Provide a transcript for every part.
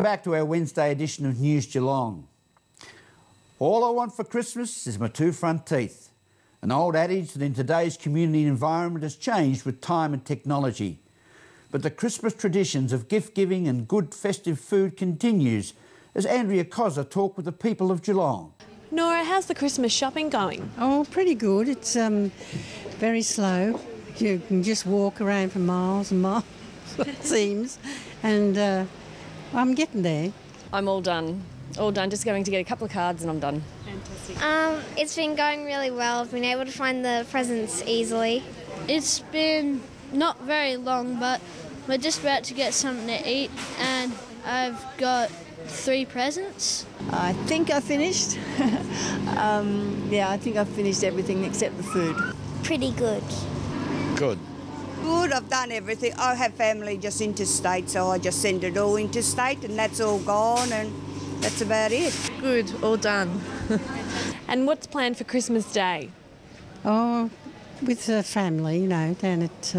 back to our Wednesday edition of News Geelong. All I want for Christmas is my two front teeth. An old adage that in today's community environment has changed with time and technology. But the Christmas traditions of gift giving and good festive food continues as Andrea Cozza talked with the people of Geelong. Nora, how's the Christmas shopping going? Oh, pretty good. It's very slow. You can just walk around for miles and miles, it seems. And I'm getting there. I'm all done. All done. Just going to get a couple of cards and I'm done. Fantastic. It's been going really well. I've been able to find the presents easily. It's been not very long, but we're just about to get something to eat and I've got 3 presents. I think I finished. Yeah, I think I've finished everything except the food. Pretty good. Good. Good, I've done everything. I have family just interstate, so I just send it all interstate and that's all gone and that's about it. Good, all done. And what's planned for Christmas Day? Oh, with the family, you know, down at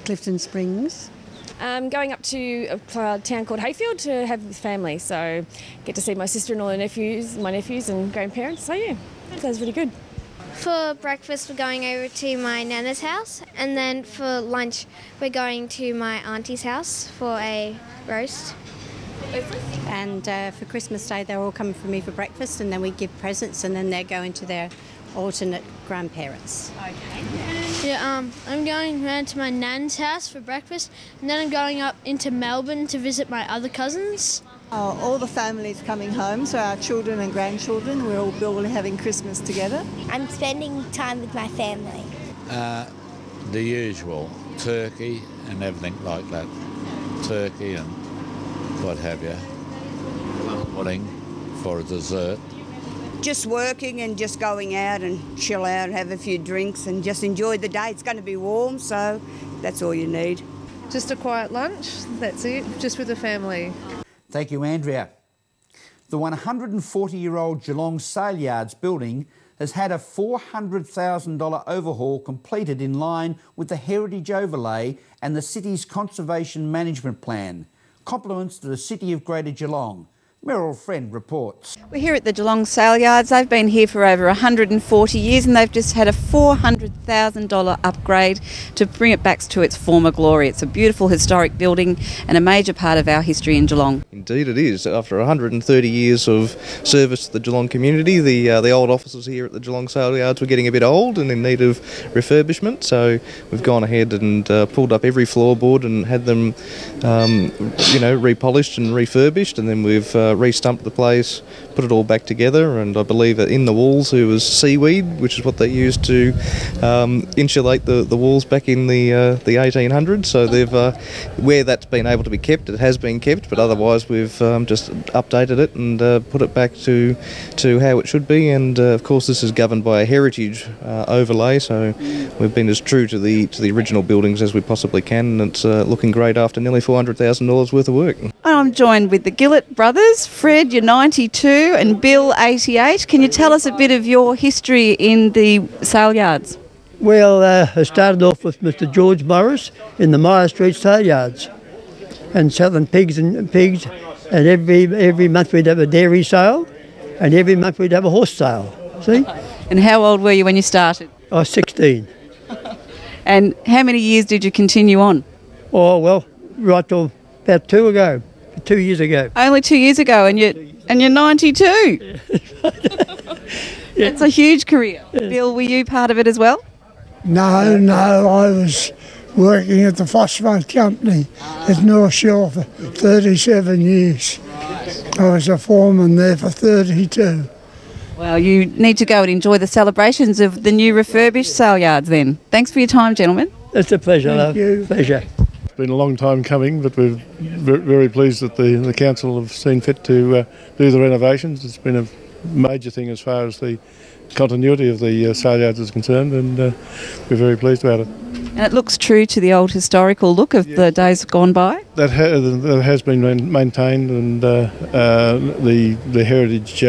Clifton Springs. Going up to a town called Hayfield to have with family, so get to see my sister-in-law and my nephews and grandparents, so yeah, that sounds really good. For breakfast, we're going over to my nana's house, and then for lunch, we're going to my auntie's house for a roast. And for Christmas Day, they're all coming for me for breakfast, and then we give presents, and then they're going to their alternate grandparents. Okay. Yeah, I'm going round to my nan's house for breakfast, and then I'm going up into Melbourne to visit my other cousins. Oh, all the family's coming home, so our children and grandchildren, we're all having Christmas together. I'm spending time with my family. The usual, turkey and everything like that. Turkey and what have you. Pudding for a dessert. Just working and just going out and chill out, have a few drinks and just enjoy the day. It's going to be warm, so that's all you need. Just a quiet lunch, that's it, just with the family. Thank you, Andrea. The 140-year-old Geelong Sale Yards building has had a $400,000 overhaul completed in line with the heritage overlay and the city's conservation management plan. Compliments to the City of Greater Geelong. Meryl Friend reports. We're here at the Geelong Sale Yards. They've been here for over 140 years and they've just had a $400,000 upgrade to bring it back to its former glory. It's a beautiful historic building and a major part of our history in Geelong. Indeed it is. After 130 years of service to the Geelong community, the old offices here at the Geelong Sale Yards were getting a bit old and in need of refurbishment, so we've gone ahead and pulled up every floorboard and had them repolished and refurbished, and then we've re-stumped the place, put it all back together, and I believe that in the walls there was seaweed, which is what they used to insulate the walls back in the 1800s. So they've where that's been able to be kept, it has been kept, but otherwise we've just updated it and put it back to how it should be. And of course this is governed by a heritage overlay, so we've been as true to the original buildings as we possibly can, and it's looking great after nearly $400,000 worth of work. I'm joined with the Gillett brothers. Fred, you're 92 and Bill, 88. Can you tell us a bit of your history in the sale yards? Well, I started off with Mr. George Morris in the Myer Street sale yards and selling pigs, and every month we'd have a dairy sale and every month we'd have a horse sale. See? And how old were you when you started? I was 16. And how many years did you continue on? Oh, well, right till about 2 years ago. Only 2 years ago, and you're 92. Yeah. That's a huge career. Yeah. Bill, were you part of it as well? No, I was working at the Phosphate Company at North Shore for 37 years. I was a foreman there for 32. Well, you need to go and enjoy the celebrations of the new refurbished sale yards then. Thanks for your time, gentlemen. It's a pleasure, love. Thank you. Pleasure. It's been a long time coming, but we're very pleased that the council have seen fit to do the renovations. It's been a major thing as far as the continuity of the sale yards is concerned, and we're very pleased about it. And it looks true to the old historical look of the days gone by? That has been maintained, and the heritage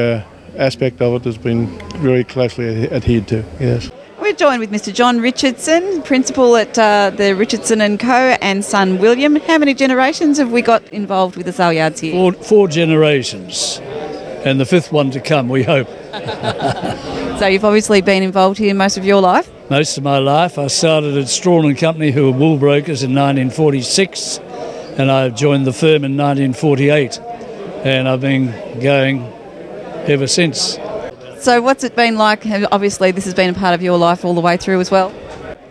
aspect of it has been very closely adhered to, yes. We We're joined with Mr. John Richardson, principal at the Richardson & Co. and son William. How many generations have we got involved with the sale yards here? Four generations, and the fifth one to come, we hope. So you've obviously been involved here most of your life? Most of my life. I started at Strawn & Company, who were wool brokers, in 1946, and I joined the firm in 1948, and I've been going ever since. So what's it been like? Obviously this has been a part of your life all the way through as well.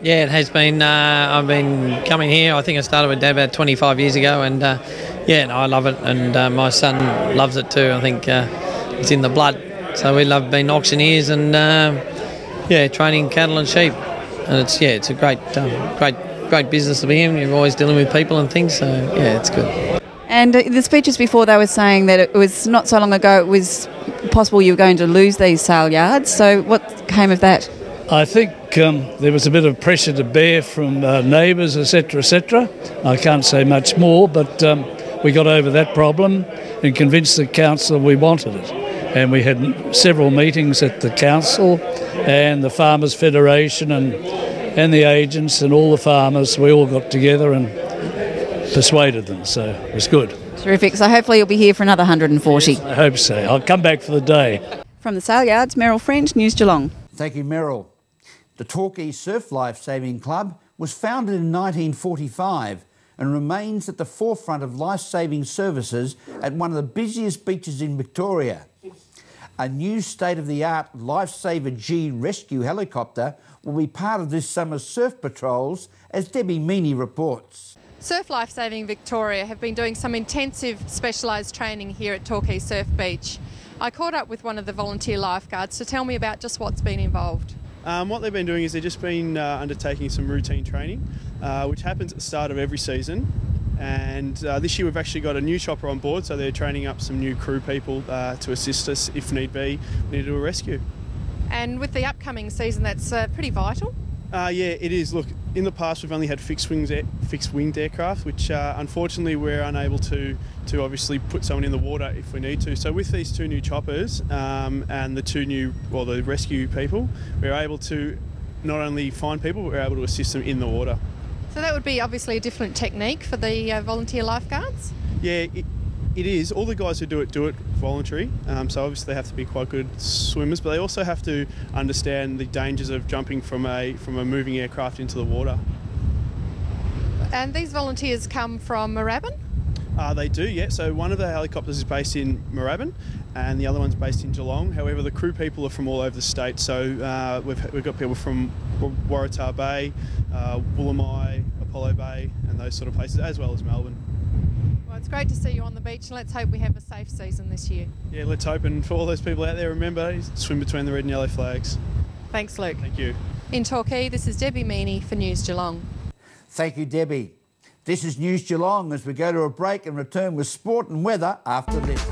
Yeah, it has been. I've been coming here. I think I started with Dad about 25 years ago, and I love it, and my son loves it too. I think it's in the blood. So we love being auctioneers and training cattle and sheep, and it's a great business to be in. You're always dealing with people and things, so yeah, it's good. And in the speeches before, they were saying that it was not so long ago it was possible you were going to lose these sale yards. So what came of that? I think there was a bit of pressure to bear from neighbours, etc., etc. I can't say much more, but we got over that problem and convinced the council we wanted it. And we had several meetings at the council and the Farmers Federation and the agents and all the farmers. We all got together and persuaded them, so it was good. Terrific. So hopefully you'll be here for another 140. Yes, I hope so. I'll come back for the day. From the sale yards, Meryl French, News Geelong. Thank you, Meryl. The Torquay Surf Life Saving Club was founded in 1945 and remains at the forefront of life-saving services at one of the busiest beaches in Victoria. A new state-of-the-art Lifesaver G rescue helicopter will be part of this summer's surf patrols, as Debbie Meaney reports. Surf Life Saving Victoria have been doing some intensive specialised training here at Torquay Surf Beach. I caught up with one of the volunteer lifeguards to tell me about just what's been involved. What they've been doing is they've just been undertaking some routine training, which happens at the start of every season. And this year we've actually got a new chopper on board, so they're training up some new crew people to assist us if need be. We need to do a rescue. And with the upcoming season, that's pretty vital? Yeah, it is. Look, in the past we've only had fixed-winged aircraft, which unfortunately we're unable to obviously put someone in the water if we need to. So with these two new choppers and the rescue people, we're able to not only find people, but we're able to assist them in the water. So that would be obviously a different technique for the volunteer lifeguards? Yeah, it is. All the guys who do it voluntary, so obviously they have to be quite good swimmers, but they also have to understand the dangers of jumping from a moving aircraft into the water. And these volunteers come from Moorabbin? They do, yeah. So one of the helicopters is based in Moorabbin and the other one's based in Geelong. However, the crew people are from all over the state. So we've got people from Waratah Bay, Woolamai, Apollo Bay and those sort of places, as well as Melbourne. Well, it's great to see you on the beach, and let's hope we have a safe season this year. Yeah, let's hope, and for all those people out there, remember, swim between the red and yellow flags. Thanks, Luke. Thank you. In Torquay, this is Debbie Meaney for News Geelong. Thank you, Debbie. This is News Geelong as we go to a break and return with sport and weather after this.